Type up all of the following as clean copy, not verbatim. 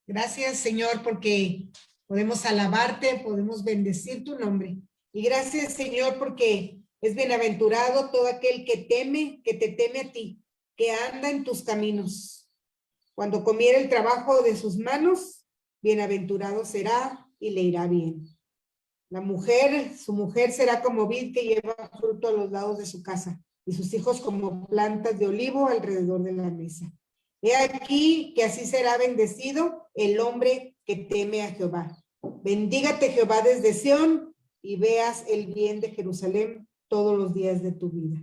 Gracias, Señor, porque podemos alabarte, podemos bendecir tu nombre. Y gracias, Señor, porque es bienaventurado todo aquel que te teme a ti, que anda en tus caminos. Cuando comiere el trabajo de sus manos, bienaventurado será y le irá bien. Su mujer será como vid que lleva fruto a los lados de su casa, y sus hijos como plantas de olivo alrededor de la mesa. He aquí que así será bendecido el hombre que teme a Jehová. Bendígate Jehová desde Sión, y veas el bien de Jerusalén todos los días de tu vida.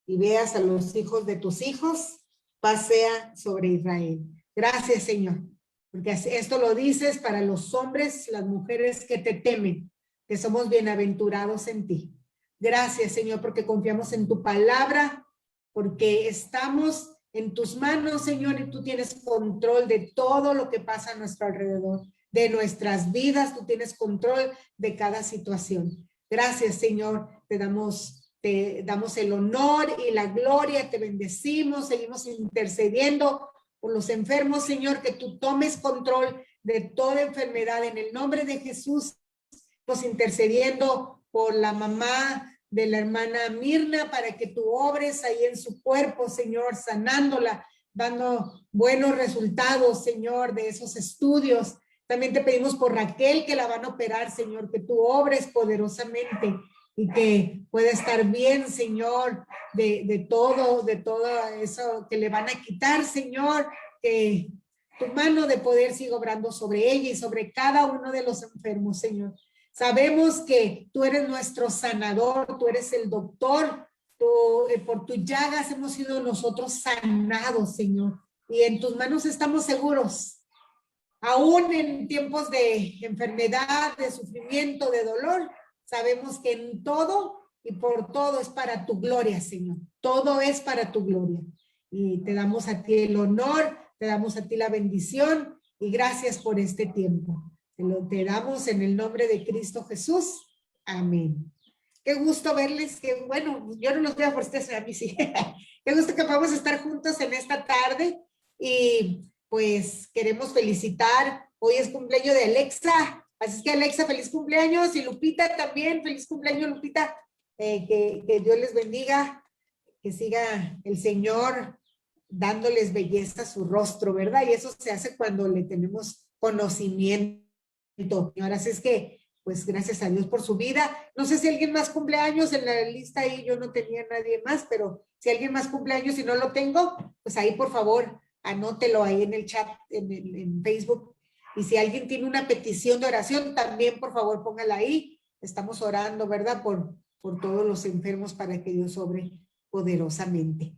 Y veas a los hijos de tus hijos, paz sea sobre Israel. Gracias, Señor, porque esto lo dices para los hombres, las mujeres que te temen, que somos bienaventurados en ti. Gracias, Señor, porque confiamos en tu palabra, porque estamos en tus manos, Señor, y tú tienes control de todo lo que pasa a nuestro alrededor, de nuestras vidas, tú tienes control de cada situación. Gracias, Señor, te damos el honor y la gloria, te bendecimos, seguimos intercediendo por los enfermos, Señor, que tú tomes control de toda enfermedad en el nombre de Jesús. Pues intercediendo por la mamá de la hermana Mirna para que tú obres ahí en su cuerpo, Señor, sanándola, dando buenos resultados, Señor, de esos estudios. También te pedimos por Raquel, que la van a operar, Señor, que tú obres poderosamente y que pueda estar bien, Señor, de todo eso que le van a quitar, Señor, que tu mano de poder siga obrando sobre ella y sobre cada uno de los enfermos, Señor. Sabemos que tú eres nuestro sanador, tú eres el doctor, por tus llagas hemos sido nosotros sanados, Señor, y en tus manos estamos seguros. Aún en tiempos de enfermedad, de sufrimiento, de dolor, sabemos que en todo y por todo es para tu gloria, Señor. Todo es para tu gloria. Y te damos a ti el honor, te damos a ti la bendición y gracias por este tiempo. Te damos en el nombre de Cristo Jesús. Amén. Qué gusto verles, que bueno, yo no los veo por ustedes, a mí sí. Qué gusto que podamos estar juntos en esta tarde y pues queremos felicitar, hoy es cumpleaños de Alexa, así es que Alexa, feliz cumpleaños, y Lupita también, feliz cumpleaños Lupita, que Dios les bendiga, que siga el Señor dándoles belleza a su rostro, ¿verdad? Y eso se hace cuando le tenemos conocimiento. Ahora sí es que, pues gracias a Dios por su vida. No sé si alguien más cumple años en la lista ahí, yo no tenía nadie más, pero si alguien más cumple años y no lo tengo, pues ahí por favor, anótelo ahí en el chat, en Facebook. Y si alguien tiene una petición de oración, también por favor póngala ahí. Estamos orando, ¿verdad? Por todos los enfermos para que Dios obre poderosamente.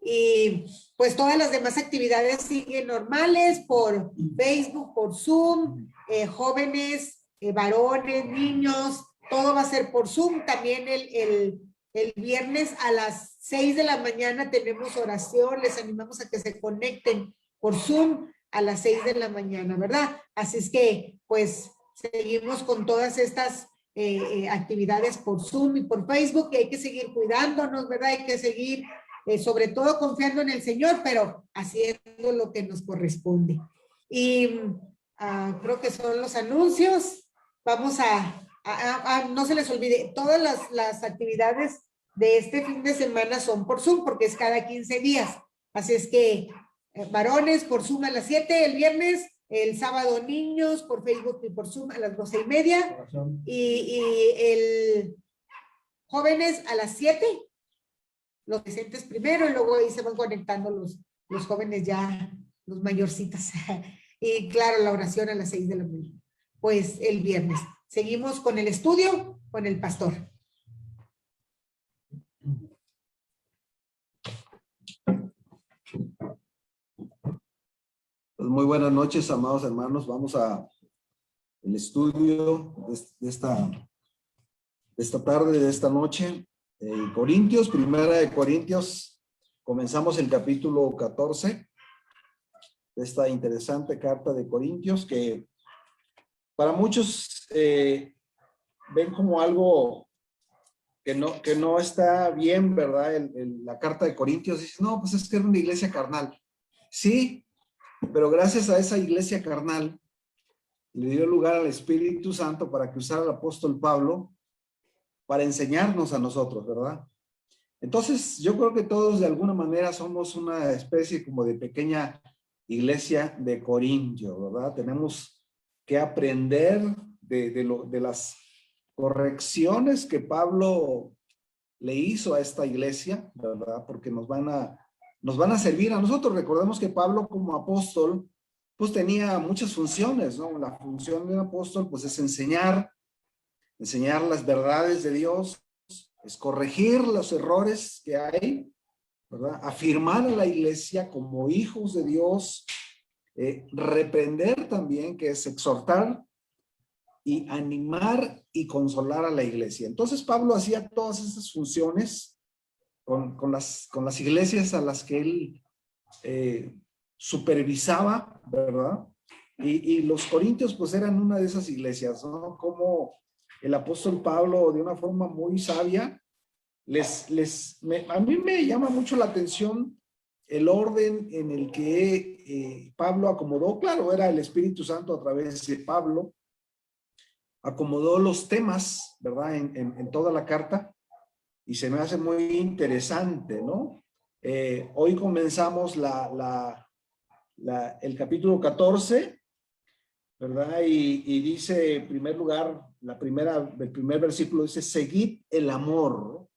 Y pues todas las demás actividades siguen normales por Facebook, por Zoom, jóvenes, varones, niños, todo va a ser por Zoom. También el viernes a las 6 de la mañana tenemos oración, les animamos a que se conecten por Zoom a las 6 de la mañana, ¿verdad? Así es que pues seguimos con todas estas actividades por Zoom y por Facebook, y hay que seguir cuidándonos, ¿verdad? Hay que seguir sobre todo confiando en el Señor, pero haciendo lo que nos corresponde. Y creo que son los anuncios. Vamos no se les olvide, todas las actividades de este fin de semana son por Zoom, porque es cada 15 días. Así es que varones por Zoom a las 7 el viernes, el sábado niños por Facebook y por Zoom a las 12:30, y el jóvenes a las 7, los adolescentes primero, y luego ahí se van conectando los jóvenes ya, los mayorcitos. Y claro, la oración a las 6 de la mañana. Pues el viernes. Seguimos con el estudio, con el pastor. Pues muy buenas noches, amados hermanos. Vamos a el estudio de esta tarde, de esta noche. Corintios, primera de Corintios. Comenzamos el capítulo 14 de esta interesante carta de Corintios, que para muchos ven como algo que no está bien, ¿verdad? La carta de Corintios dice, no, pues es que era una iglesia carnal. Sí, pero gracias a esa iglesia carnal, le dio lugar al Espíritu Santo para que usara al apóstol Pablo para enseñarnos a nosotros, ¿verdad? Entonces, yo creo que todos de alguna manera somos una especie como de pequeña iglesia de Corintio, ¿verdad? Tenemos que aprender de las correcciones que Pablo le hizo a esta iglesia, ¿verdad? Porque nos van a servir a nosotros. Recordemos que Pablo como apóstol, pues tenía muchas funciones, ¿no? La función de un apóstol, pues es enseñar las verdades de Dios, es corregir los errores que hay, ¿verdad? Afirmar a la iglesia como hijos de Dios, reprender también, que es exhortar, y animar y consolar a la iglesia. Entonces Pablo hacía todas esas funciones con las iglesias a las que él supervisaba, ¿verdad? Y los corintios pues eran una de esas iglesias, ¿no? Como el apóstol Pablo de una forma muy sabia, a mí me llama mucho la atención el orden en el que Pablo acomodó, claro, era el Espíritu Santo a través de Pablo, acomodó los temas, ¿verdad? En toda la carta, y se me hace muy interesante, ¿no? Hoy comenzamos el capítulo 14, ¿verdad? Y dice, en primer lugar, el primer versículo dice, seguid el amor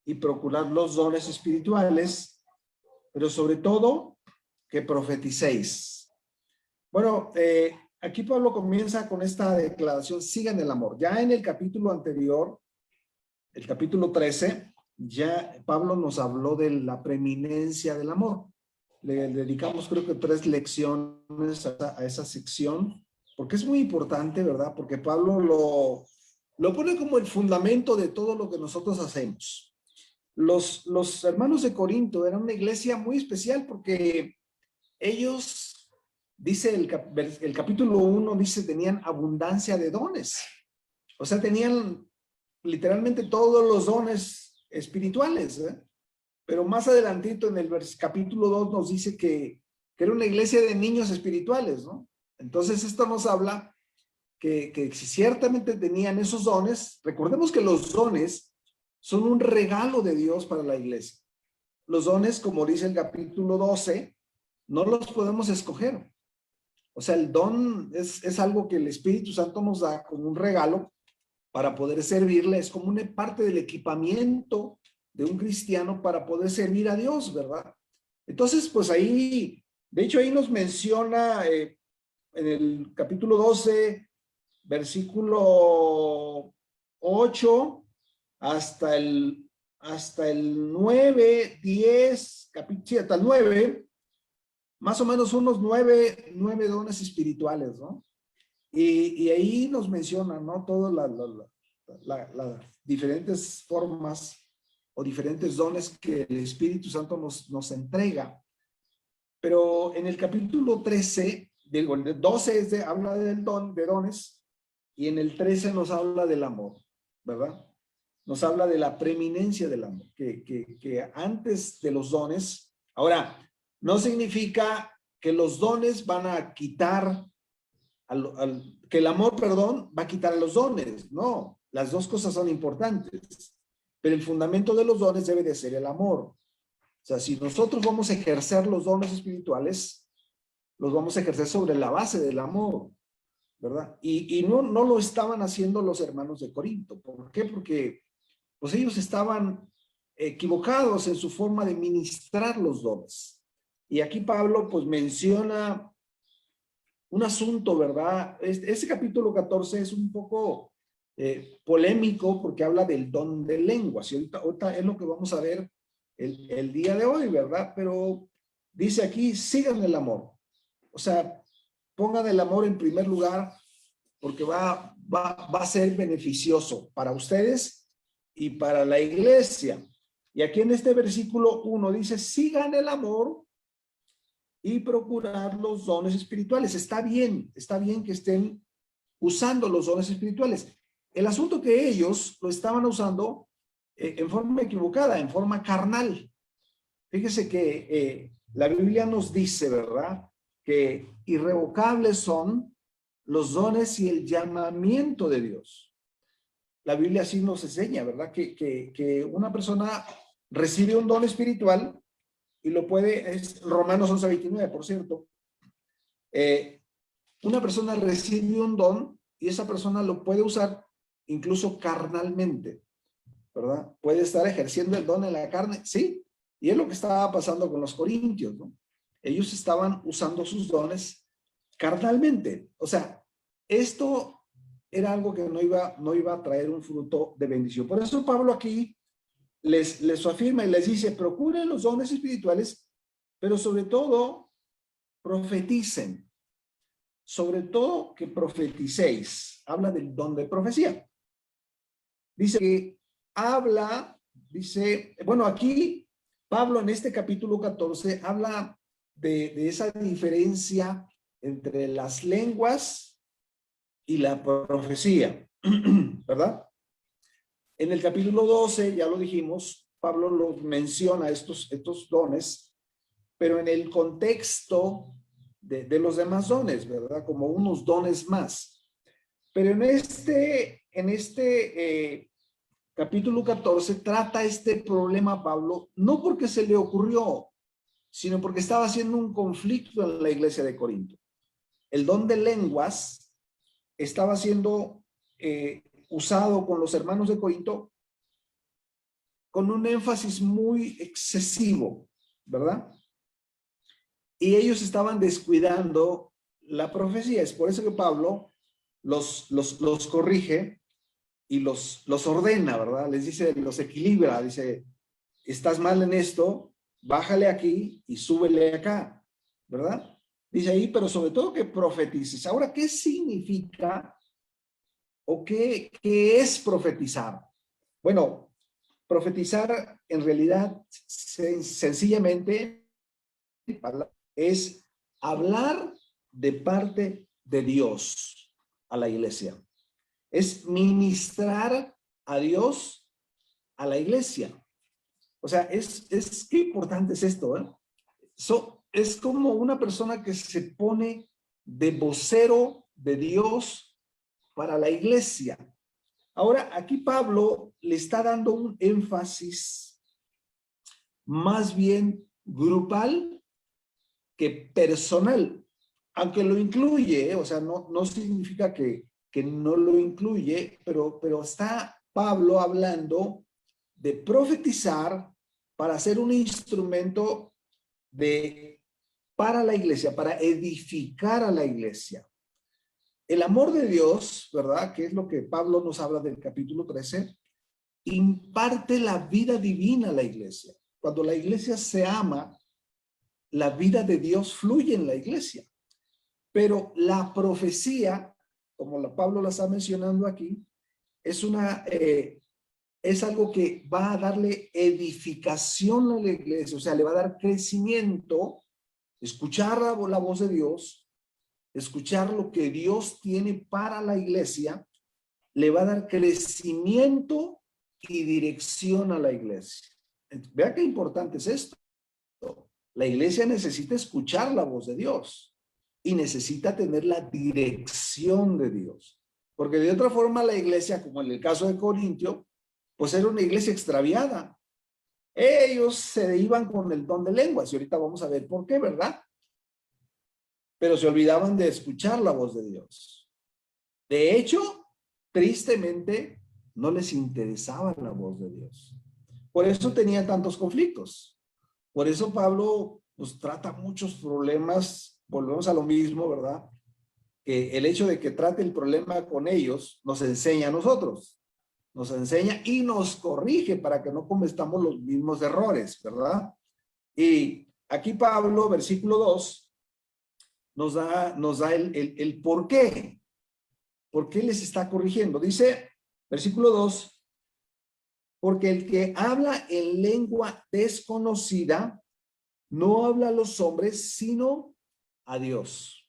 y procurad los dones espirituales, pero sobre todo que profeticéis. Bueno, aquí Pablo comienza con esta declaración, sigan el amor. Ya en el capítulo anterior, el capítulo 13, ya Pablo nos habló de la preeminencia del amor. Le dedicamos creo que 3 lecciones a esa sección, porque es muy importante, ¿verdad? Porque Pablo lo pone como el fundamento de todo lo que nosotros hacemos. Los hermanos de Corinto eran una iglesia muy especial porque ellos, dice el capítulo 1, dice, tenían abundancia de dones. O sea, tenían literalmente todos los dones espirituales, ¿eh? Pero más adelantito en el capítulo 2 nos dice que era una iglesia de niños espirituales, ¿no? Entonces esto nos habla que si ciertamente tenían esos dones, recordemos que los dones son un regalo de Dios para la iglesia. Los dones, como dice el capítulo 12, no los podemos escoger. O sea, el don es algo que el Espíritu Santo nos da como un regalo para poder servirle, es como una parte del equipamiento de un cristiano para poder servir a Dios, ¿verdad? Entonces, pues ahí, de hecho ahí nos menciona en el capítulo 12, versículo 8, hasta el 9, 10, sí, hasta el 9, más o menos unos 9 dones espirituales, ¿no? Y ahí nos menciona, ¿no? Todas las diferentes formas o diferentes dones que el Espíritu Santo nos entrega. Pero en el capítulo 13, digo, el 12 habla del de dones, y en el 13 nos habla del amor, ¿verdad? Nos habla de la preeminencia del amor, que antes de los dones, ahora, no significa que los dones van a quitar, que el amor, perdón, va a quitar a los dones. No, las dos cosas son importantes, pero el fundamento de los dones debe de ser el amor. O sea, si nosotros vamos a ejercer los dones espirituales, los vamos a ejercer sobre la base del amor, ¿verdad? Y no lo estaban haciendo los hermanos de Corinto. ¿Por qué? Porque pues ellos estaban equivocados en su forma de ministrar los dones. Y aquí Pablo pues menciona un asunto, ¿verdad? Ese capítulo 14 es un poco polémico porque habla del don de lenguas. Y ahorita es lo que vamos a ver el día de hoy, ¿verdad? Pero dice aquí, sigan el amor. O sea, pongan el amor en primer lugar porque va a ser beneficioso para ustedes y para la iglesia. Y aquí en este versículo 1 dice, sigan el amor y procurar los dones espirituales. Está bien que estén usando los dones espirituales. El asunto que ellos lo estaban usando en forma equivocada, en forma carnal. Fíjese que la Biblia nos dice, ¿verdad? que irrevocables son los dones y el llamamiento de Dios. La Biblia así nos enseña, ¿verdad? Que una persona recibe un don espiritual y lo puede, es Romanos 11:29, por cierto. Una persona recibe un don y esa persona lo puede usar incluso carnalmente, ¿verdad? Puede estar ejerciendo el don en la carne, sí, y es lo que estaba pasando con los corintios, ¿no? Ellos estaban usando sus dones carnalmente. O sea, esto era algo que no iba a traer un fruto de bendición. Por eso Pablo aquí les afirma y les dice, procuren los dones espirituales, pero sobre todo profeticen. Sobre todo que profeticéis. Habla del don de profecía. Dice que dice, bueno, aquí Pablo en este capítulo 14 habla de esa diferencia entre las lenguas y la profecía, ¿verdad? En el capítulo 12, ya lo dijimos, Pablo lo menciona estos dones, pero en el contexto de los demás dones, ¿verdad? Como unos dones más. Pero en este capítulo 14 trata este problema Pablo, no porque se le ocurrió, sino porque estaba haciendo un conflicto en la iglesia de Corinto. El don de lenguas estaba siendo usado con los hermanos de Corinto con un énfasis muy excesivo, ¿verdad? Y ellos estaban descuidando la profecía. Es por eso que Pablo los corrige y los ordena, ¿verdad? Les dice, los equilibra, dice, estás mal en esto, bájale aquí y súbele acá, ¿verdad? Dice ahí, pero sobre todo que profetices. Ahora, ¿qué significa o qué es profetizar? Bueno, profetizar en realidad sencillamente es hablar de parte de Dios a la iglesia. Es ministrar a Dios a la iglesia. O sea, qué importante es esto, ¿eh? Es como una persona que se pone de vocero de Dios para la iglesia. Ahora, aquí Pablo le está dando un énfasis más bien grupal que personal, aunque lo incluye, o sea, no significa que no lo incluye, pero está Pablo hablando de profetizar para ser un instrumento para la iglesia, para edificar a la iglesia. El amor de Dios, ¿verdad? Que es lo que Pablo nos habla del capítulo 13, imparte la vida divina a la iglesia. Cuando la iglesia se ama, la vida de Dios fluye en la iglesia. Pero la profecía, como Pablo la está mencionando aquí, es algo que va a darle edificación a la iglesia, o sea, le va a dar crecimiento, escuchar la voz de Dios, escuchar lo que Dios tiene para la iglesia, le va a dar crecimiento y dirección a la iglesia. Vea qué importante es esto. La iglesia necesita escuchar la voz de Dios y necesita tener la dirección de Dios. Porque de otra forma la iglesia, como en el caso de Corintio, pues era una iglesia extraviada. Ellos se iban con el don de lenguas y ahorita vamos a ver por qué, ¿verdad? Pero se olvidaban de escuchar la voz de Dios. De hecho, tristemente, no les interesaba la voz de Dios. Por eso tenían tantos conflictos. Por eso Pablo pues trata muchos problemas, volvemos a lo mismo, ¿verdad? Que el hecho de que trate el problema con ellos nos enseña a nosotros, nos enseña y nos corrige para que no cometamos los mismos errores, ¿verdad? Y aquí Pablo, versículo 2, nos da el por qué. ¿Por qué les está corrigiendo? Dice, versículo 2, porque el que habla en lengua desconocida no habla a los hombres, sino a Dios.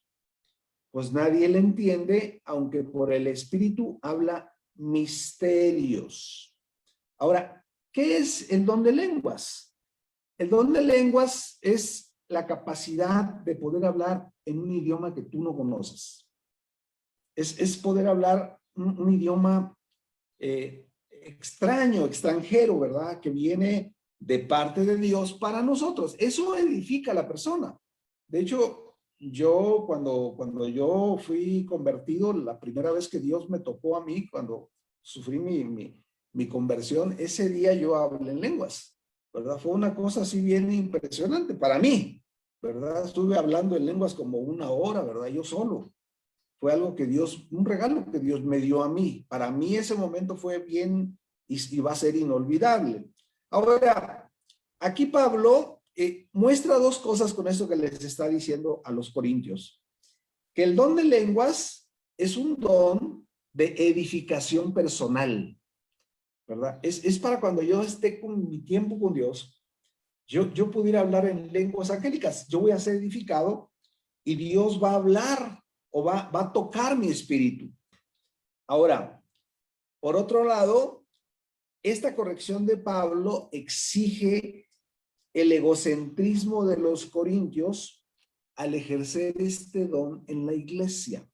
Pues nadie le entiende, aunque por el Espíritu habla misterios. Ahora, ¿qué es el don de lenguas? El don de lenguas es la capacidad de poder hablar en un idioma que tú no conoces. Es poder hablar un idioma extraño, extranjero, ¿verdad? Que viene de parte de Dios para nosotros. Eso edifica a la persona. De hecho, yo cuando yo fui convertido, la primera vez que Dios me tocó a mí, cuando sufrí mi conversión, ese día yo hablé en lenguas, ¿verdad? Fue una cosa así bien impresionante para mí, ¿verdad? Estuve hablando en lenguas como 1 hora, ¿verdad? Yo solo. Fue algo que Dios, un regalo que Dios me dio a mí. Para mí ese momento fue bien y va a ser inolvidable. Ahora, aquí Pablo muestra 2 cosas con esto que les está diciendo a los corintios. Que el don de lenguas es un don de edificación personal, ¿verdad? Es para cuando yo esté con mi tiempo con Dios, yo pudiera hablar en lenguas angélicas. Yo voy a ser edificado y Dios va a hablar o va a tocar mi espíritu. Ahora, por otro lado, esta corrección de Pablo exige el egocentrismo de los corintios al ejercer este don en la iglesia.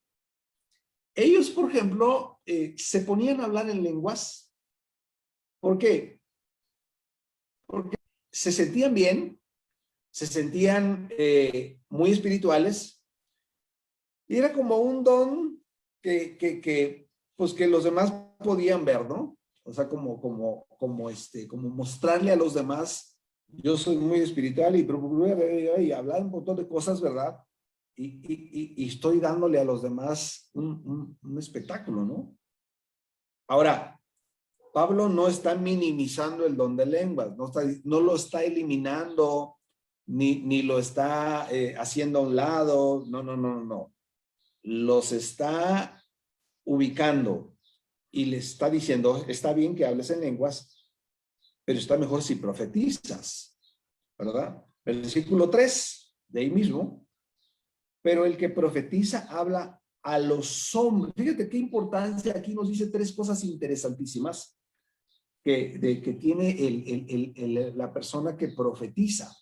Ellos, por ejemplo, se ponían a hablar en lenguas. ¿Por qué? Porque se sentían bien, se sentían muy espirituales, y era como un don pues que los demás podían ver, ¿no? O sea, como mostrarle a los demás, yo soy muy espiritual y hablar un montón de cosas, ¿verdad? Y estoy dándole a los demás un espectáculo, ¿no? Ahora, Pablo no está minimizando el don de lenguas, no lo está eliminando, ni lo está haciendo a un lado, no. Los está ubicando y le está diciendo, está bien que hables en lenguas, pero está mejor si profetizas, ¿verdad? Versículo 3, de ahí mismo, pero el que profetiza habla a los hombres. Fíjate qué importancia, aquí nos dice 3 cosas interesantísimas que tiene la persona que profetiza.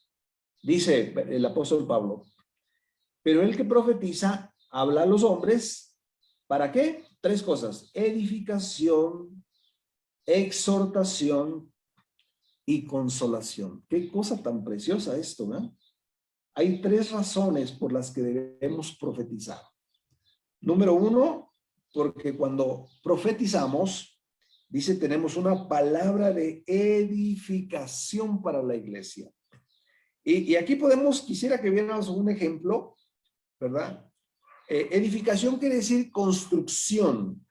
Dice el apóstol Pablo, pero el que profetiza habla a los hombres, ¿para qué? 3 cosas: edificación, exhortación y consolación. Qué cosa tan preciosa esto, ¿no? Hay 3 razones por las que debemos profetizar. Número 1, porque cuando profetizamos, dice, tenemos una palabra de edificación para la iglesia. Y aquí quisiera que viéramos un ejemplo, ¿verdad? Edificación quiere decir construcción,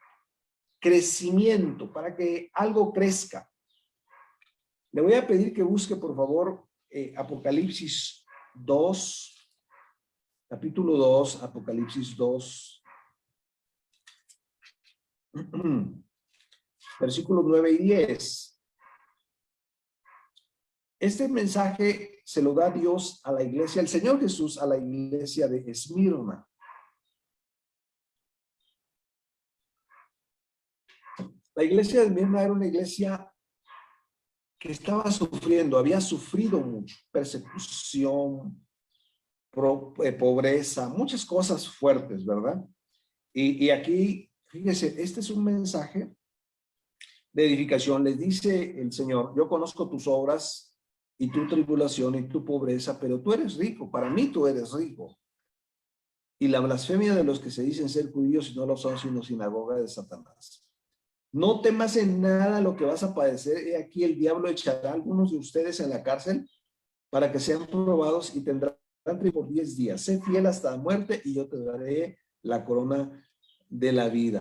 crecimiento, para que algo crezca. Le voy a pedir que busque, por favor, Apocalipsis 2, capítulo 2, Apocalipsis 2, versículos 9 y 10. Este mensaje se lo da Dios a la iglesia, el Señor Jesús a la iglesia de Esmirna. La iglesia de Esmirna era una iglesia que estaba sufriendo, había sufrido mucho, persecución, pobreza, muchas cosas fuertes, ¿verdad? Y aquí, fíjese, este es un mensaje de edificación. Les dice el Señor, yo conozco tus obras y tu tribulación y tu pobreza, pero tú eres rico, para mí tú eres rico. Y la blasfemia de los que se dicen ser judíos y no lo son, sino sinagoga de Satanás. No temas en nada lo que vas a padecer. He aquí el diablo echará a algunos de ustedes en la cárcel para que sean probados y tendrán por 10 días. Sé fiel hasta la muerte y yo te daré la corona de la vida.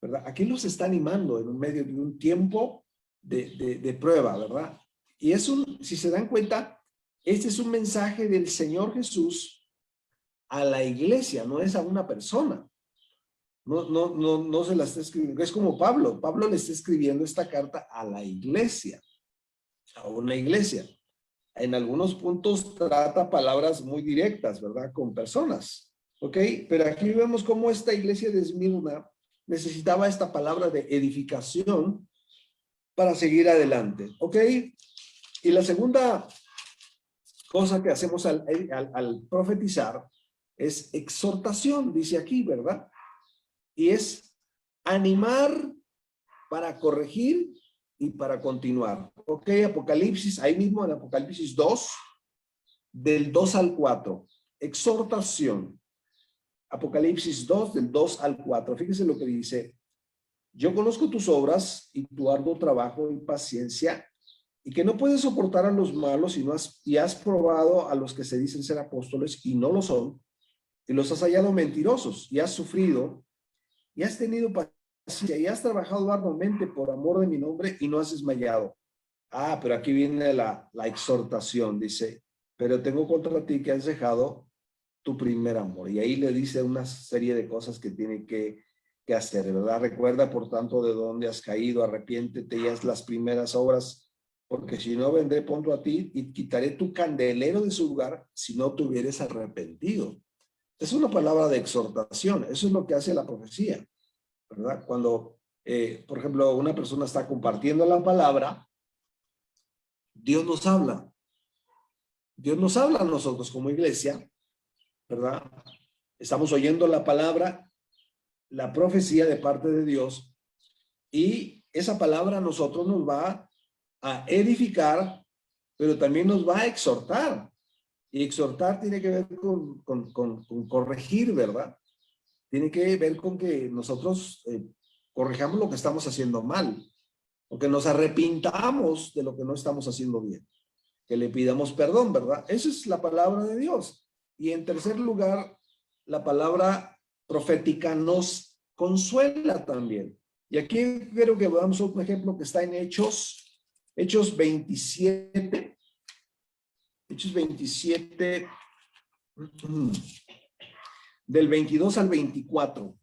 ¿Verdad? Aquí los está animando en medio de un tiempo de prueba, ¿verdad? Y si se dan cuenta, este es un mensaje del Señor Jesús a la iglesia, no es a una persona. No se la está escribiendo. Es como Pablo. Pablo le está escribiendo esta carta a la iglesia, a una iglesia. En algunos puntos trata palabras muy directas, ¿verdad? Con personas, ¿ok? Pero aquí vemos cómo esta iglesia de Esmirna necesitaba esta palabra de edificación para seguir adelante, ¿ok? Y la segunda cosa que hacemos al profetizar es exhortación, dice aquí, ¿verdad? Y es animar para corregir y para continuar. Ok, Apocalipsis, ahí mismo en Apocalipsis 2, del 2 al 4, exhortación. Apocalipsis 2, del 2 al 4. Fíjese lo que dice. Yo conozco tus obras y tu arduo trabajo y paciencia, y que no puedes soportar a los malos y has probado a los que se dicen ser apóstoles y no lo son, y los has hallado mentirosos, y has sufrido, y has tenido paciencia, y has trabajado arduamente por amor de mi nombre y no has desmayado. Ah, pero aquí viene la exhortación, dice, pero tengo contra ti que has dejado tu primer amor. Y ahí le dice una serie de cosas que tiene que hacer, ¿verdad? Recuerda, por tanto, de dónde has caído, arrepiéntete y haz las primeras obras, porque si no, vendré pronto a ti y quitaré tu candelero de su lugar si no te hubieres arrepentido. Es una palabra de exhortación, eso es lo que hace la profecía, ¿verdad? Cuando, por ejemplo, una persona está compartiendo la palabra, Dios nos habla. Dios nos habla a nosotros como iglesia, ¿verdad? Estamos oyendo la palabra, la profecía de parte de Dios, y esa palabra a nosotros nos va a edificar, pero también nos va a exhortar. Y exhortar tiene que ver con corregir, ¿verdad? Tiene que ver con que nosotros corrijamos lo que estamos haciendo mal, o que nos arrepintamos de lo que no estamos haciendo bien, que le pidamos perdón, ¿verdad? Esa es la palabra de Dios. Y en tercer lugar, la palabra profética nos consuela también. Y aquí quiero que veamos un ejemplo que está en Hechos 27. Hechos 27, del 22 al 24.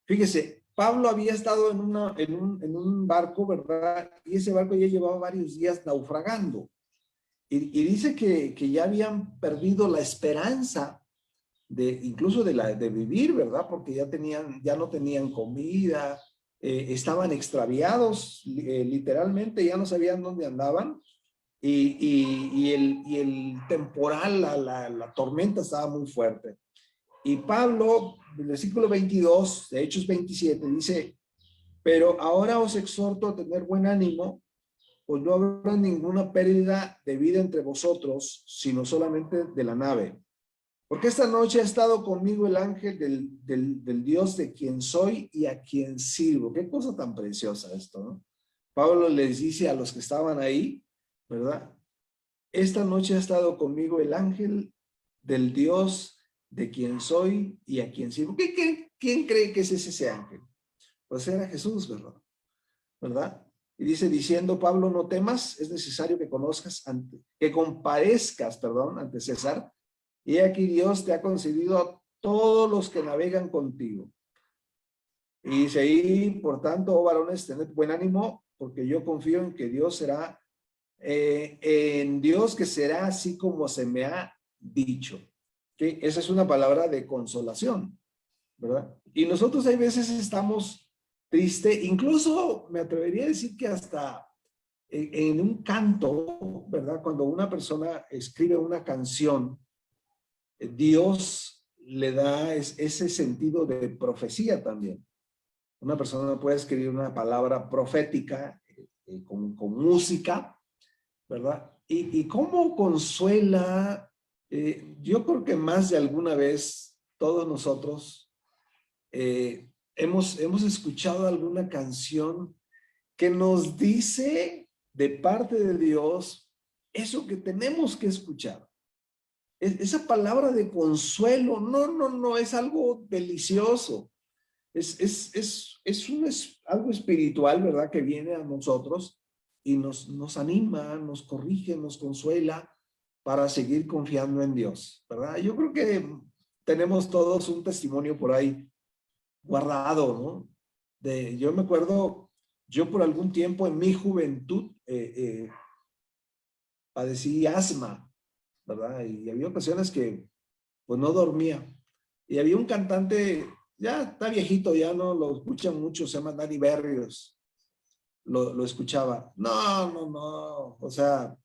Fíjese, Pablo había estado en un barco, ¿verdad? Y ese barco ya llevaba varios días naufragando. Y dice que ya habían perdido la esperanza incluso de vivir, ¿verdad? Porque ya no tenían comida, estaban extraviados, literalmente, ya no sabían dónde andaban. Y el temporal, la tormenta estaba muy fuerte. Y Pablo, en el versículo 22 de Hechos 27, dice, pero ahora os exhorto a tener buen ánimo, pues no habrá ninguna pérdida de vida entre vosotros, sino solamente de la nave. Porque esta noche ha estado conmigo el ángel del Dios de quien soy y a quien sirvo. Qué cosa tan preciosa esto, ¿no? Pablo les dice a los que estaban ahí, ¿verdad? Esta noche ha estado conmigo el ángel del Dios de quien soy y a quien sirvo. ¿Quién cree que es ese ángel? Pues era Jesús, ¿verdad? Y dice, diciendo Pablo, no temas, es necesario que comparezcas, ante César, y aquí Dios te ha concedido a todos los que navegan contigo. Y dice ahí, por tanto, oh varones, tened buen ánimo, porque yo confío en que Dios será, en Dios que será así como se me ha dicho. Que esa es una palabra de consolación, ¿verdad? Y nosotros hay veces estamos tristes, incluso me atrevería a decir que hasta en un canto, ¿verdad? Cuando una persona escribe una canción, Dios le da ese sentido de profecía también. Una persona puede escribir una palabra profética con música, ¿verdad? Y cómo consuela, yo creo que más de alguna vez todos nosotros hemos escuchado alguna canción que nos dice de parte de Dios eso que tenemos que escuchar. Esa palabra de consuelo, no, es algo delicioso. Es algo espiritual, ¿verdad? Que viene a nosotros y nos anima, nos corrige, nos consuela para seguir confiando en Dios, ¿verdad? Yo creo que tenemos todos un testimonio por ahí guardado, ¿no? Yo me acuerdo, yo por algún tiempo en mi juventud padecí asma, ¿verdad? Y había ocasiones que pues no dormía. Y había un cantante, ya está viejito, ya no lo escuchan mucho, se llama Dani Berrios. Lo escuchaba. No, o sea,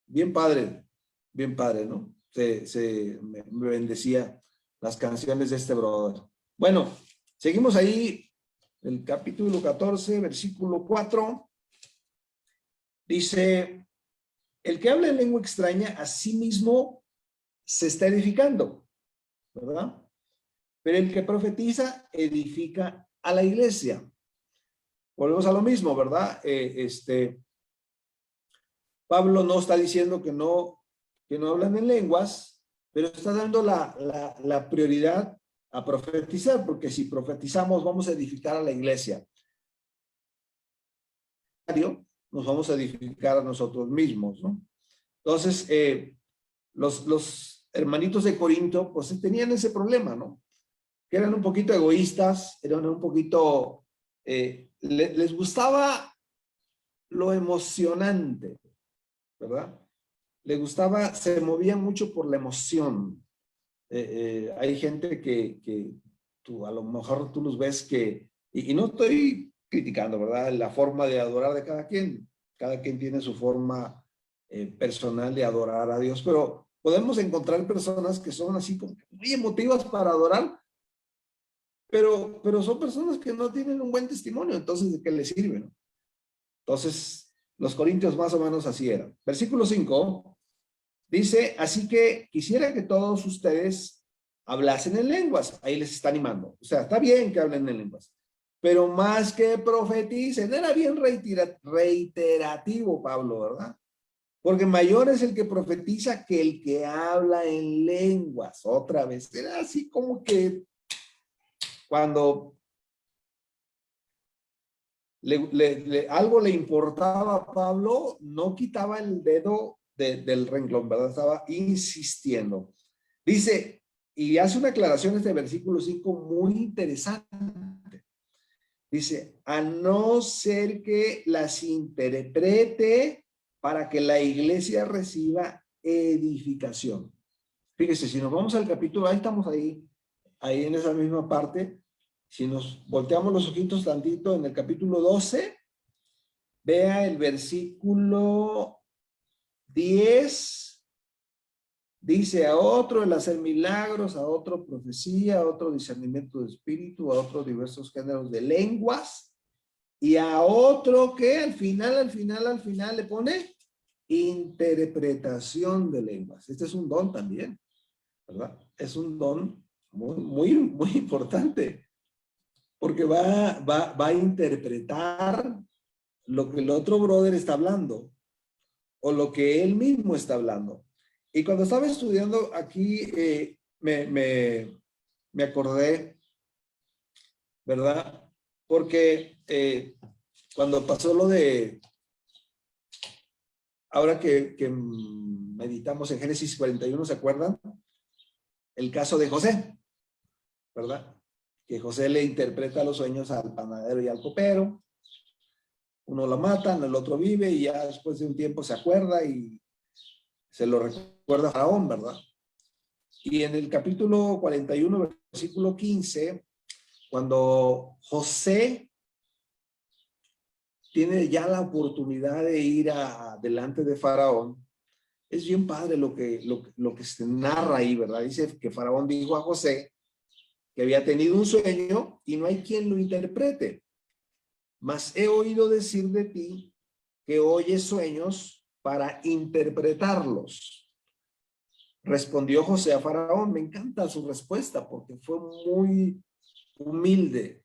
bien padre. bien padre, ¿no? Me bendecía las canciones de este brother. Bueno, seguimos ahí, el capítulo 14, versículo 4. Dice, el que habla en lengua extraña a sí mismo se está edificando, ¿verdad? Pero el que profetiza edifica a la iglesia. Volvemos a lo mismo, ¿verdad? Pablo no está diciendo que no hablan en lenguas, pero está dando la prioridad a profetizar, porque si profetizamos vamos a edificar a la iglesia. Nos vamos a edificar a nosotros mismos, ¿no? Entonces, los hermanitos de Corinto, pues tenían ese problema, ¿no? Que eran un poquito egoístas, eran un poquito, les gustaba lo emocionante, ¿verdad? Les gustaba, se movían mucho por la emoción. Hay gente que tú, a lo mejor tú los ves que, y no estoy criticando, ¿verdad? La forma de adorar de cada quien tiene su forma personal de adorar a Dios, pero podemos encontrar personas que son así como muy emotivas para adorar, pero son personas que no tienen un buen testimonio, entonces ¿de qué les sirve, no? Entonces, los corintios más o menos así eran. Versículo 5 dice, así que quisiera que todos ustedes hablasen en lenguas. Ahí les está animando. O sea, está bien que hablen en lenguas, pero más que profeticen. Era bien reiterativo Pablo, ¿verdad? Porque mayor es el que profetiza que el que habla en lenguas. Otra vez, era así como que cuando algo le importaba a Pablo, no quitaba el dedo del renglón, ¿verdad? Estaba insistiendo. Dice, y hace una aclaración este versículo 5 muy interesante. Dice, a no ser que las interprete para que la iglesia reciba edificación. Fíjese, si nos vamos al capítulo, ahí estamos ahí en esa misma parte. Si nos volteamos los ojitos tantito en el capítulo 12, vea el versículo 10. Dice, a otro el hacer milagros, a otro profecía, a otro discernimiento de espíritu, a otros diversos géneros de lenguas, y a otro que al final le pone interpretación de lenguas. Este es un don también, ¿verdad? Es un don muy importante, porque va a interpretar lo que el otro brother está hablando o lo que él mismo está hablando. Y cuando estaba estudiando aquí, me acordé, ¿verdad? Porque cuando pasó lo de, ahora que meditamos en Génesis 41, ¿se acuerdan? El caso de José, ¿verdad? Que José le interpreta los sueños al panadero y al copero. Uno lo matan, el otro vive y ya después de un tiempo se acuerda y se lo recuerda a Faraón, ¿verdad? Y en el capítulo 41, versículo 15, cuando José tiene ya la oportunidad de ir delante de Faraón, es bien padre lo que se narra ahí, ¿verdad? Dice que Faraón dijo a José que había tenido un sueño y no hay quien lo interprete. Mas he oído decir de ti que oyes sueños para interpretarlos. Respondió José a Faraón. Me encanta su respuesta porque fue muy humilde.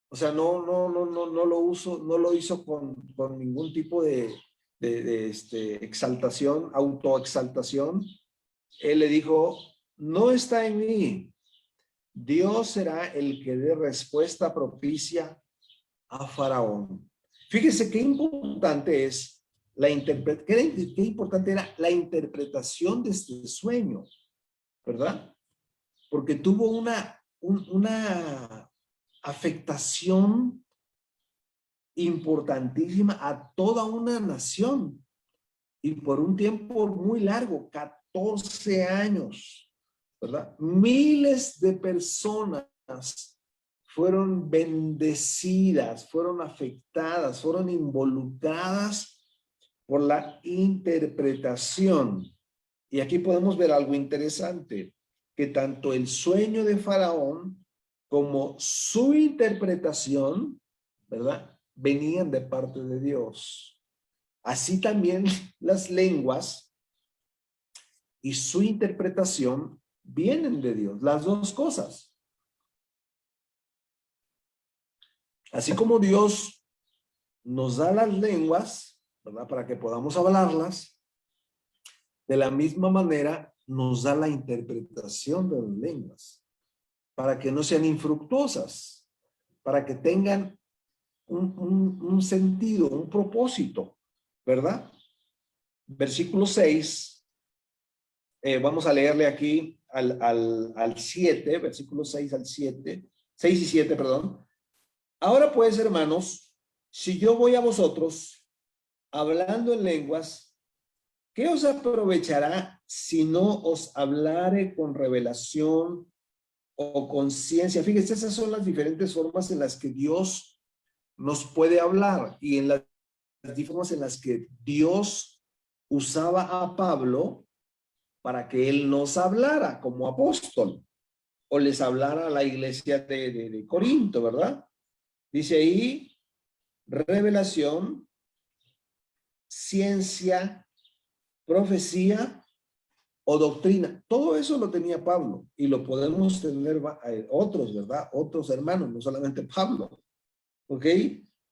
O sea, no lo hizo con ningún tipo de exaltación, autoexaltación. Él le dijo, no está en mí. Dios será el que dé respuesta propicia a Faraón. Fíjese qué importante es qué importante era la interpretación de este sueño, ¿verdad? Porque tuvo una afectación importantísima a toda una nación y por un tiempo muy largo, 14 años, ¿verdad? Miles de personas fueron bendecidas, fueron afectadas, fueron involucradas por la interpretación Y aquí podemos ver algo interesante, que tanto el sueño de Faraón como su interpretación, ¿verdad?, venían de parte de Dios. Así también las lenguas y su interpretación vienen de Dios, las dos cosas. Así como Dios nos da las lenguas, ¿verdad?, para que podamos hablarlas, de la misma manera nos da la interpretación de las lenguas, para que no sean infructuosas, para que tengan un sentido, un propósito, ¿verdad? Versículo 6, vamos a leerle aquí al 7, versículo 6 al 7, 6 y 7, perdón. Ahora pues, hermanos, si yo voy a vosotros hablando en lenguas, ¿qué os aprovechará si no os hablare con revelación o con ciencia? Fíjense, esas son las diferentes formas en las que Dios nos puede hablar y en las formas en las que Dios usaba a Pablo para que él nos hablara como apóstol o les hablara a la iglesia de Corinto, ¿verdad? Dice ahí, revelación, ciencia, profecía o doctrina. Todo eso lo tenía Pablo y lo podemos tener otros, ¿verdad? Otros hermanos, no solamente Pablo. ¿Ok?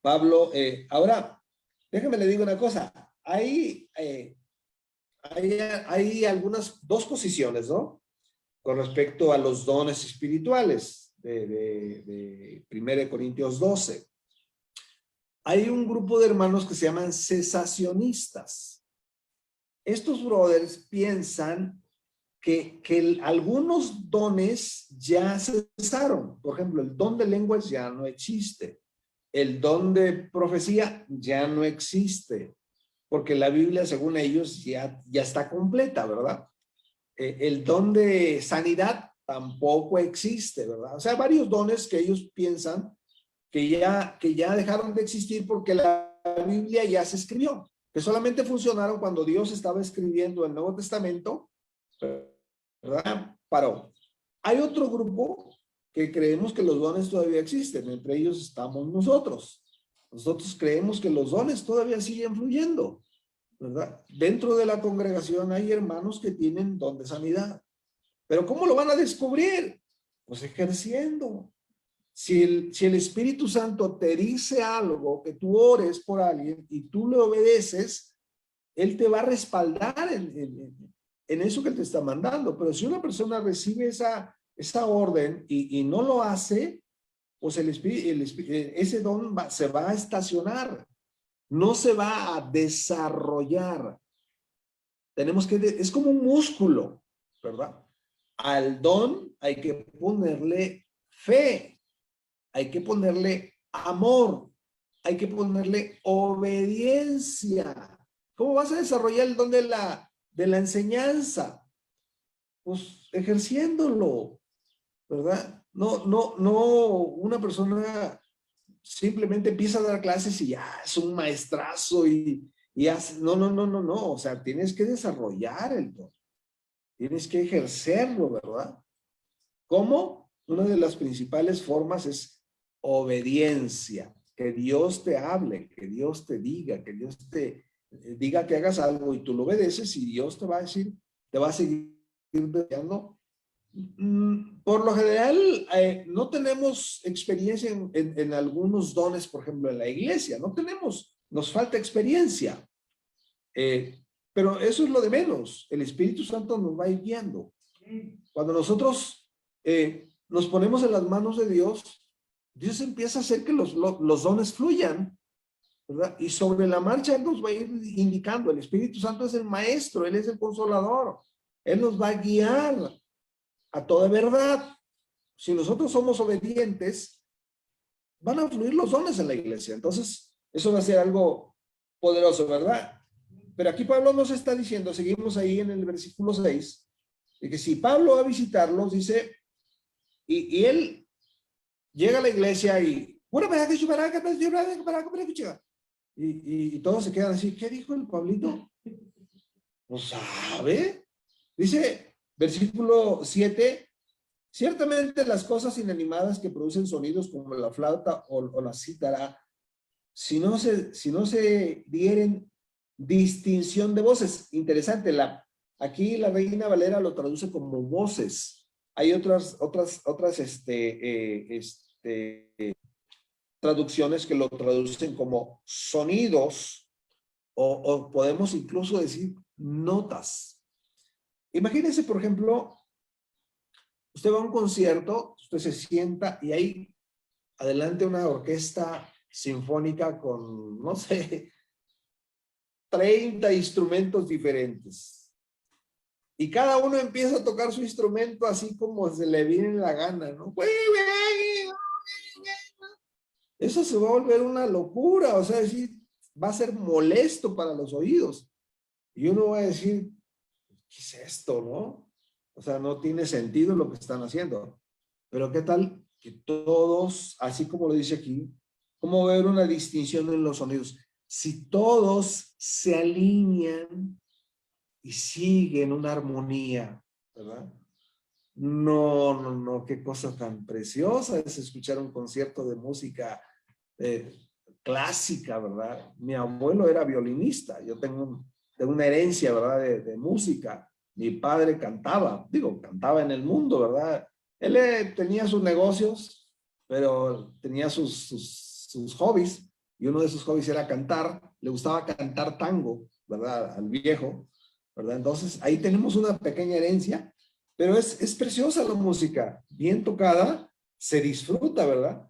Pablo, ahora, déjame le digo una cosa. Hay algunas, dos posiciones, ¿no?, con respecto a los dones espirituales de 1 Corintios 12. Hay un grupo de hermanos que se llaman cesacionistas. Estos brothers piensan que algunos dones ya cesaron. Por ejemplo, el don de lenguas ya no existe. El don de profecía ya no existe, porque la Biblia, según ellos, ya está completa, ¿verdad? El don de sanidad tampoco existe, ¿verdad? O sea, varios dones que ellos piensan que ya dejaron de existir porque la Biblia ya se escribió, que solamente funcionaron cuando Dios estaba escribiendo el Nuevo Testamento, ¿verdad? Paró. Hay otro grupo que creemos que los dones todavía existen, entre ellos estamos nosotros. Nosotros creemos que los dones todavía siguen fluyendo, ¿verdad? Dentro de la congregación hay hermanos que tienen don de sanidad. ¿Pero cómo lo van a descubrir? Pues ejerciendo. Si el Espíritu Santo te dice algo, que tú ores por alguien y tú le obedeces, Él te va a respaldar en eso que Él te está mandando. Pero si una persona recibe esa orden y no lo hace, pues ese don se va a estacionar, no se va a desarrollar. Es como un músculo, ¿verdad? Al don hay que ponerle fe, hay que ponerle amor, hay que ponerle obediencia. ¿Cómo vas a desarrollar el don de la enseñanza? Pues ejerciéndolo, ¿verdad? No, una persona simplemente empieza a dar clases y ya es un maestrazo y hace, no, o sea, tienes que desarrollar el don, tienes que ejercerlo, ¿verdad? ¿Cómo? Una de las principales formas es obediencia, que Dios te hable, que Dios te diga, que Dios te diga que hagas algo y tú lo obedeces y Dios te va a decir, te va a seguir dando. Por lo general, no tenemos experiencia en algunos dones, por ejemplo, en la iglesia, no tenemos, nos falta experiencia, pero eso es lo de menos, el Espíritu Santo nos va a ir guiando. Cuando nosotros nos ponemos en las manos de Dios, Dios empieza a hacer que los dones fluyan, ¿verdad? Y sobre la marcha Él nos va a ir indicando, el Espíritu Santo es el maestro, Él es el consolador, Él nos va a guiar a toda verdad. Si nosotros somos obedientes, van a fluir los dones en la iglesia. Entonces, eso va a ser algo poderoso, ¿verdad? Pero aquí Pablo nos está diciendo, seguimos ahí en el versículo 6, de que si Pablo va a visitarlos, dice, y él llega a la iglesia y todos se quedan así, ¿qué dijo el Pablito? No sabe. Dice, versículo 7, ciertamente las cosas inanimadas que producen sonidos como la flauta o la cítara, si no se dieren distinción de voces. Interesante, aquí la Reina Valera lo traduce como voces. Hay otras traducciones que lo traducen como sonidos o podemos incluso decir notas. Imagínense, por ejemplo, usted va a un concierto, usted se sienta y hay adelante una orquesta sinfónica con, no sé, 30 instrumentos diferentes. Y cada uno empieza a tocar su instrumento así como se le viene la gana, ¿no? Eso se va a volver una locura, o sea, decir, va a ser molesto para los oídos. Y uno va a decir, ¿qué es esto, no? O sea, no tiene sentido lo que están haciendo. Pero ¿qué tal que todos, así como lo dice aquí, cómo ver una distinción en los sonidos? Si todos se alinean y siguen una armonía, ¿verdad? No, qué cosa tan preciosa es escuchar un concierto de música clásica, ¿verdad? Mi abuelo era violinista, yo tengo una herencia, ¿verdad? De música. Mi padre cantaba, cantaba en el mundo, ¿verdad? Él tenía sus negocios, pero tenía sus hobbies, y uno de sus hobbies era cantar, le gustaba cantar tango, ¿verdad? Al viejo, ¿verdad? Entonces, ahí tenemos una pequeña herencia, pero es preciosa la música, bien tocada, se disfruta, ¿verdad?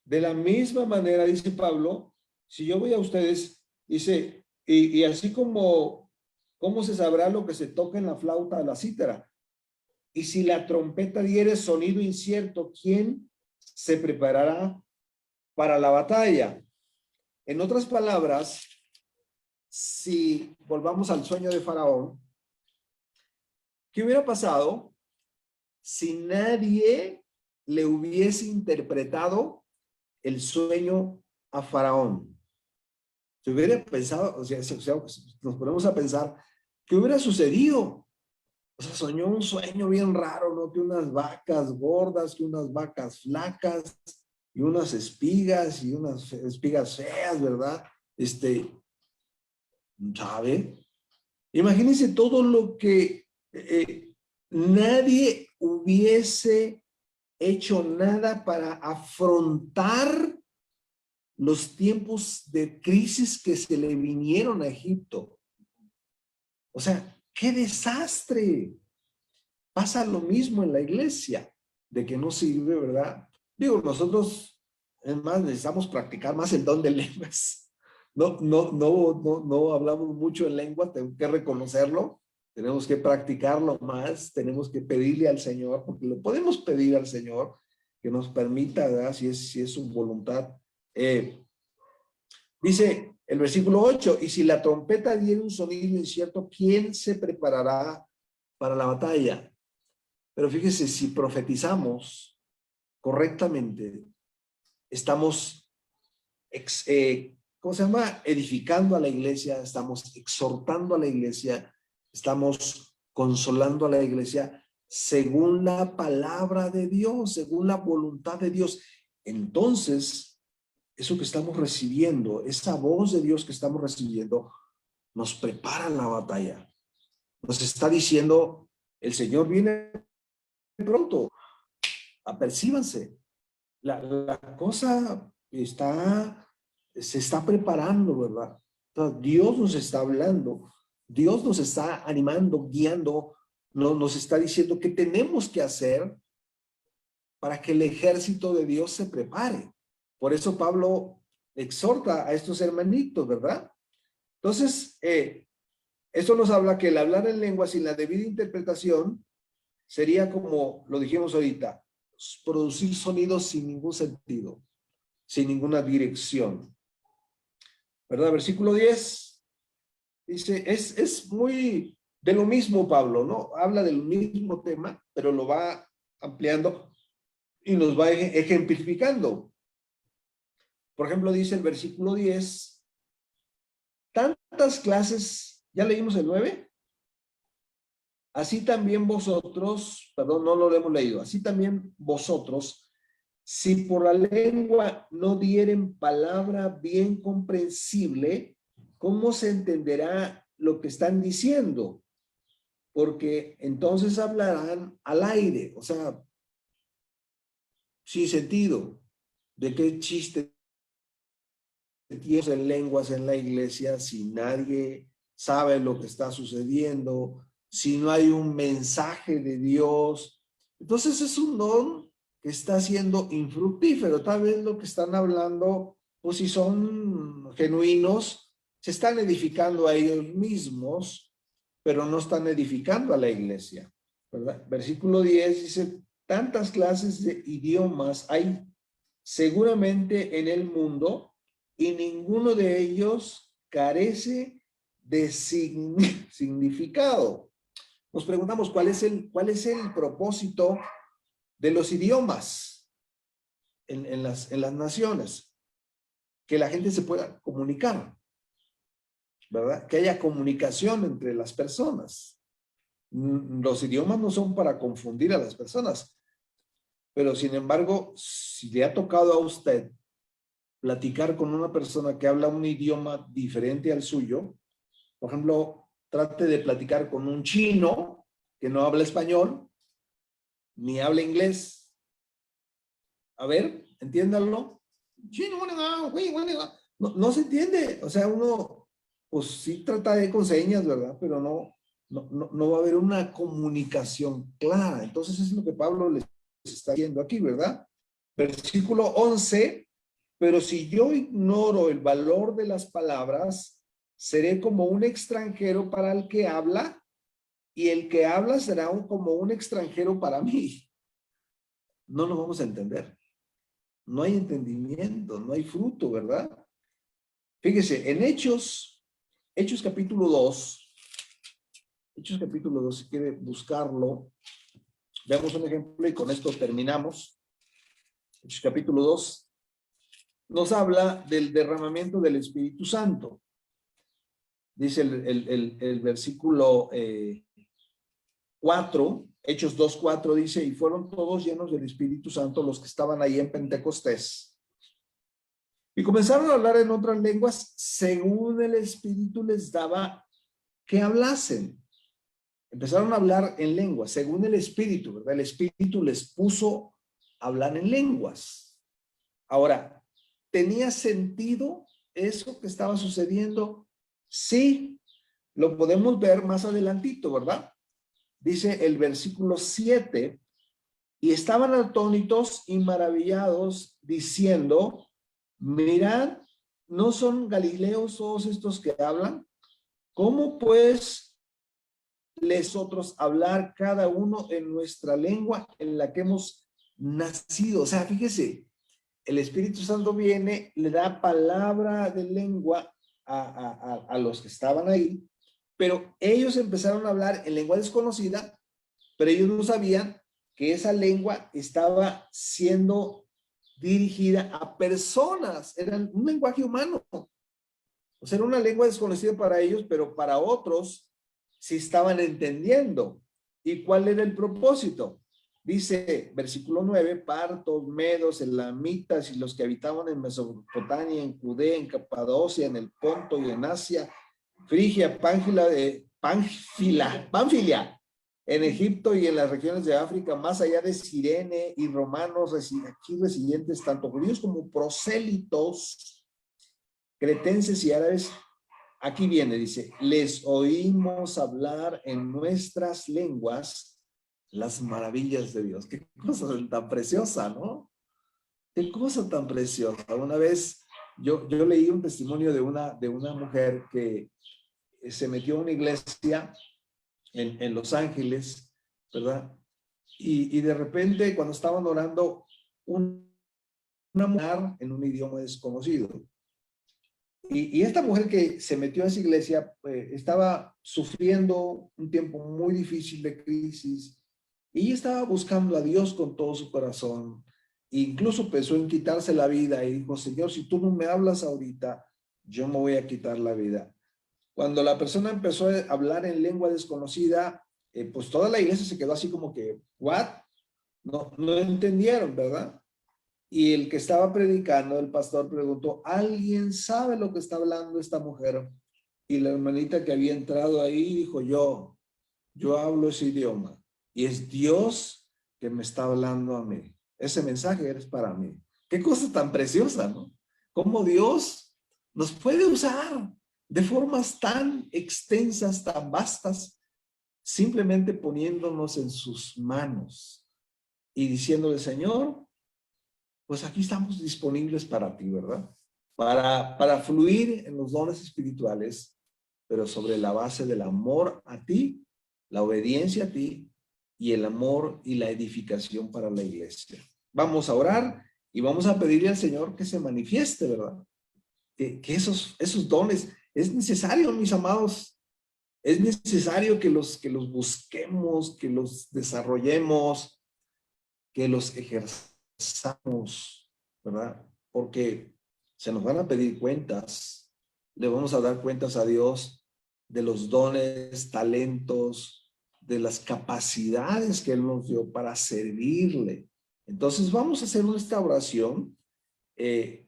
De la misma manera, dice Pablo, si yo voy a ustedes, dice, y así como, ¿cómo se sabrá lo que se toca en la flauta o la cítara? Y si la trompeta diere sonido incierto, ¿quién se preparará para la batalla? En otras palabras, si volvamos al sueño de Faraón, ¿qué hubiera pasado si nadie le hubiese interpretado el sueño a Faraón? Se hubiera pensado, o sea, nos ponemos a pensar, ¿qué hubiera sucedido? O sea, soñó un sueño bien raro, ¿no? Que unas vacas gordas, que unas vacas flacas, y unas espigas, y unas espigas feas, ¿verdad? ¿Sabe? Imagínense todo lo que nadie hubiese hecho nada para afrontar los tiempos de crisis que se le vinieron a Egipto. O sea, qué desastre. Pasa lo mismo en la iglesia, de que no sirve, ¿verdad? Nosotros, es más, necesitamos practicar más el don de lenguas. No hablamos mucho en lengua, tengo que reconocerlo, tenemos que practicarlo más, tenemos que pedirle al Señor, porque lo podemos pedir al Señor que nos permita, ¿verdad? Si es su voluntad. Dice el versículo 8, y si la trompeta diera un sonido incierto, ¿quién se preparará para la batalla? Pero fíjese, si profetizamos correctamente, estamos, ¿cómo se llama? Edificando a la iglesia, estamos exhortando a la iglesia, estamos consolando a la iglesia según la palabra de Dios, según la voluntad de Dios. Entonces, eso que estamos recibiendo, esa voz de Dios que estamos recibiendo, nos prepara la batalla. Nos está diciendo, el Señor viene pronto, apercíbanse. La cosa se está preparando, ¿verdad? Entonces, Dios nos está hablando, Dios nos está animando, guiando, nos está diciendo qué tenemos que hacer para que el ejército de Dios se prepare. Por eso Pablo exhorta a estos hermanitos, ¿verdad? Entonces, esto nos habla que el hablar en lengua sin la debida interpretación sería como lo dijimos ahorita, producir sonidos sin ningún sentido, sin ninguna dirección. ¿Verdad? Versículo 10 dice, es muy de lo mismo Pablo, ¿no? Habla del mismo tema, pero lo va ampliando y nos va ejemplificando. Por ejemplo, dice el versículo 10, tantas clases, ¿ya leímos el 9? así también vosotros, perdón, no lo hemos leído, así también vosotros, si por la lengua no dieren palabra bien comprensible, ¿cómo se entenderá lo que están diciendo? Porque entonces hablarán al aire, o sea, sin sentido. ¿De qué chiste tienes en lenguas en la iglesia si nadie sabe lo que está sucediendo, si no hay un mensaje de Dios? Entonces es un don que está siendo infructífero. Tal vez lo que están hablando, pues si son genuinos, se están edificando a ellos mismos, pero no están edificando a la iglesia, ¿verdad? Versículo 10 dice, tantas clases de idiomas hay seguramente en el mundo y ninguno de ellos carece de significado. Nos preguntamos cuál es el propósito de los idiomas en las naciones. Que la gente se pueda comunicar, ¿verdad? Que haya comunicación entre las personas. Los idiomas no son para confundir a las personas, pero sin embargo, si le ha tocado a usted platicar con una persona que habla un idioma diferente al suyo, por ejemplo, trate de platicar con un chino que no habla español, ni habla inglés. A ver, entiéndanlo. No se entiende. O sea, uno, pues sí trata de con señas, ¿verdad? Pero no va a haber una comunicación clara. Entonces, es lo que Pablo les está diciendo aquí, ¿verdad? Versículo 11, pero si yo ignoro el valor de las palabras, seré como un extranjero para el que habla, y el que habla será como un extranjero para mí. No lo vamos a entender. No hay entendimiento, no hay fruto, ¿verdad? Fíjese, en Hechos capítulo 2, si quiere buscarlo, veamos un ejemplo y con esto terminamos. Hechos capítulo 2 nos habla del derramamiento del Espíritu Santo. Dice el versículo 4, Hechos 2:4 dice, y fueron todos llenos del Espíritu Santo los que estaban ahí en Pentecostés. Y comenzaron a hablar en otras lenguas según el Espíritu les daba que hablasen. Empezaron a hablar en lenguas según el Espíritu, ¿verdad? El Espíritu les puso a hablar en lenguas. Ahora, ¿tenía sentido eso que estaba sucediendo? Sí, lo podemos ver más adelantito, ¿verdad? Dice el versículo 7, y estaban atónitos y maravillados, diciendo, mirad, ¿no son galileos todos estos que hablan? ¿Cómo pues les otros hablar cada uno en nuestra lengua en la que hemos nacido? O sea, fíjese, el Espíritu Santo viene, le da palabra de lengua a los que estaban ahí, pero ellos empezaron a hablar en lengua desconocida, pero ellos no sabían que esa lengua estaba siendo dirigida a personas, era un lenguaje humano. O sea, era una lengua desconocida para ellos, pero para otros sí estaban entendiendo. ¿Y cuál era el propósito? Dice, versículo 9, partos, medos, elamitas y los que habitaban en Mesopotamia, en Judea, en Capadocia, en el Ponto y en Asia, Frigia, Pánfilia, en Egipto y en las regiones de África, más allá de Cirene y romanos, aquí residentes, tanto judíos como prosélitos, cretenses y árabes. Aquí viene, dice, les oímos hablar en nuestras lenguas las maravillas de Dios. Qué cosa tan preciosa, ¿no? Qué cosa tan preciosa. Una vez yo leí un testimonio de una mujer que se metió a una iglesia en Los Ángeles, ¿verdad? Y de repente, cuando estaban orando, una mujer en un idioma desconocido. Y esta mujer que se metió a esa iglesia estaba sufriendo un tiempo muy difícil de crisis y ella estaba buscando a Dios con todo su corazón. E incluso pensó en quitarse la vida y dijo, Señor, si tú no me hablas ahorita, yo me voy a quitar la vida. Cuando la persona empezó a hablar en lengua desconocida, pues toda la iglesia se quedó así como que, ¿what? No entendieron, ¿verdad? Y el que estaba predicando, el pastor preguntó, ¿alguien sabe lo que está hablando esta mujer? Y la hermanita que había entrado ahí dijo, yo hablo ese idioma y es Dios que me está hablando a mí. Ese mensaje es para mí. Qué cosa tan preciosa, ¿no? Cómo Dios nos puede usar de formas tan extensas, tan vastas, simplemente poniéndonos en sus manos y diciéndole, Señor, pues aquí estamos disponibles para ti, ¿verdad? Para fluir en los dones espirituales, pero sobre la base del amor a ti, la obediencia a ti y el amor y la edificación para la iglesia. Vamos a orar y vamos a pedirle al Señor que se manifieste, ¿verdad? Que esos dones, es necesario, mis amados, es necesario que los busquemos, que los desarrollemos, que los ejerzamos, ¿verdad? Porque se nos van a pedir cuentas, le vamos a dar cuentas a Dios de los dones, talentos, de las capacidades que Él nos dio para servirle. Entonces vamos a hacer esta oración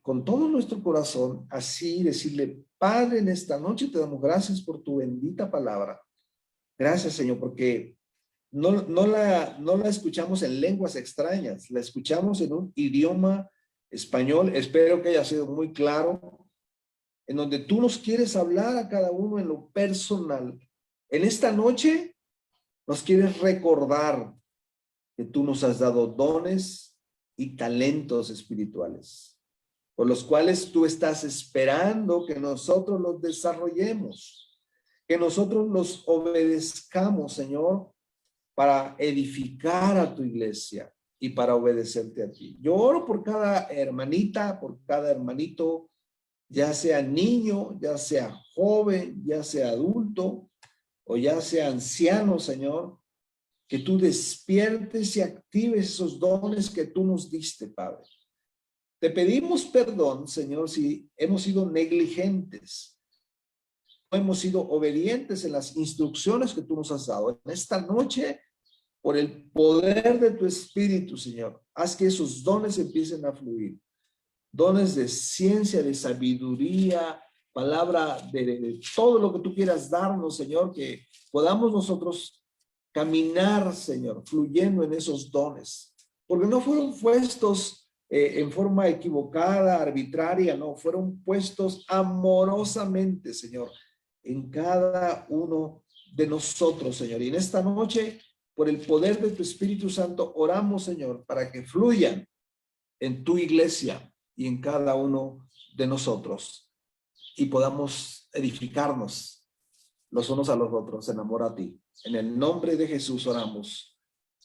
con todo nuestro corazón, así decirle, Padre, en esta noche te damos gracias por tu bendita palabra. Gracias, Señor, porque no la escuchamos en lenguas extrañas, la escuchamos en un idioma español, espero que haya sido muy claro, en donde tú nos quieres hablar a cada uno en lo personal. En esta noche nos quieres recordar que tú nos has dado dones y talentos espirituales, por los cuales tú estás esperando que nosotros los desarrollemos, que nosotros los obedezcamos, Señor, para edificar a tu iglesia y para obedecerte a ti. Yo oro por cada hermanita, por cada hermanito, ya sea niño, ya sea joven, ya sea adulto o ya sea anciano, Señor, que tú despiertes y actives esos dones que tú nos diste, Padre. Te pedimos perdón, Señor, si hemos sido negligentes, no hemos sido obedientes en las instrucciones que tú nos has dado. En esta noche, por el poder de tu Espíritu, Señor, haz que esos dones empiecen a fluir. Dones de ciencia, de sabiduría, palabra, de todo lo que tú quieras darnos, Señor, que podamos nosotros caminar, Señor, fluyendo en esos dones. Porque no fueron puestos en forma equivocada, arbitraria, no, fueron puestos amorosamente, Señor, en cada uno de nosotros, Señor. Y en esta noche, por el poder de tu Espíritu Santo, oramos, Señor, para que fluyan en tu iglesia y en cada uno de nosotros y podamos edificarnos los unos a los otros en amor a ti. En el nombre de Jesús oramos.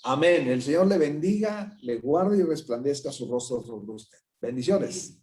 Amén. El Señor le bendiga, le guarde y resplandezca su rostro sobre usted. Bendiciones.